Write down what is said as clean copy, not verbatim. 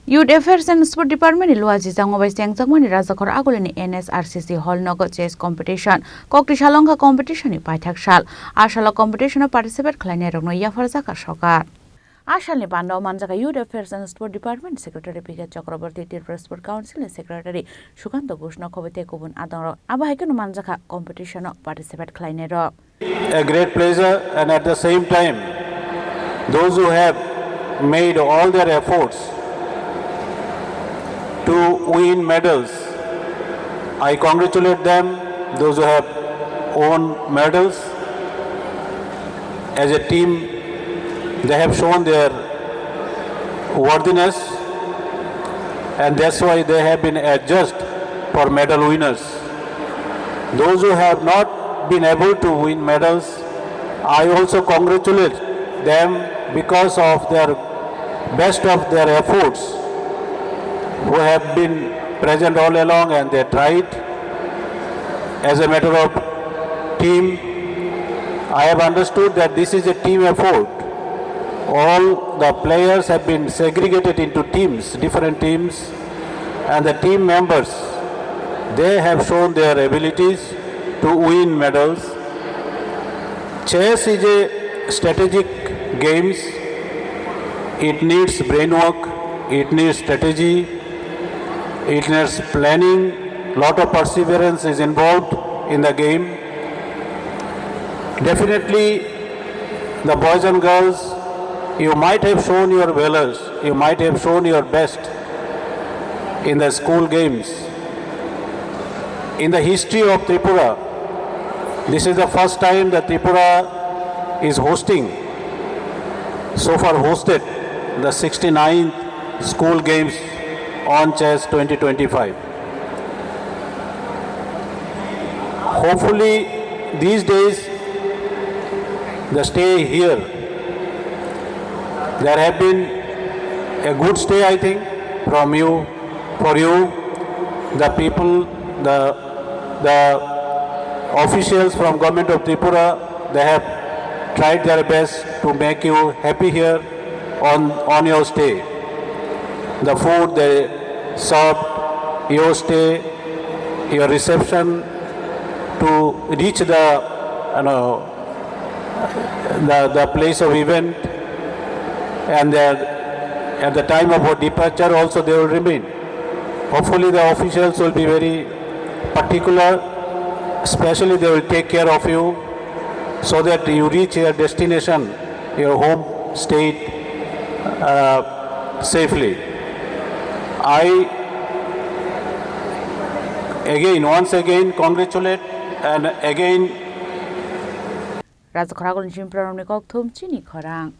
Youth Affairs and Sport Department ni luaji jangobai siangjakmani rajakhor agolini NSRCC hall nogo chess competition kokti salongka competition ni paithak sal asala competition participate khlainai rokno yafarjaka sokar Ashalni Pandau Manjaka Youth Affairs and Sport Department Secretary P.K. Chakraborty Tirpura Sport Council and Secretary Shukanto Gushna Kobete Kubun Adangro Abahaikan Manjaka competition participate khlainai rok A great pleasure, and at the same time those who have made all their efforts to win medals, I congratulate them. Those who have won medals as a team, they have shown their worthiness, and that's why they have been adjudged for medal winners. Those who have not been able to win medals, I also congratulate them because of their best of their efforts, who have been present all along and they tried. As a matter of team, I have understood that this is a team effort. All the players have been segregated into teams, different teams, and the team members, they have shown their abilities to win medals. Chess is a strategic game. It needs brain work, it needs strategy, it needs planning, lot of perseverance is involved in the game. Definitely, the boys and girls, you might have shown your valors, you might have shown your best in the school games. In the history of Tripura, this is the first time that Tripura is hosting, so far hosted, the 69th school games on chess 2025. Hopefully, these days, the stay here, there have been a good stay, I think, from you, for you, the people, the officials from Government of Tripura, they have tried their best to make you happy here on your stay. The food they served, your stay, your reception to reach the place of event, and at the time of our departure also they will remain. Hopefully the officials will be very particular, especially they will take care of you so that you reach your destination, your home state safely. I once again congratulate and again Rajakhor agolini Jimpra Romni Kok Thum Chini Khorang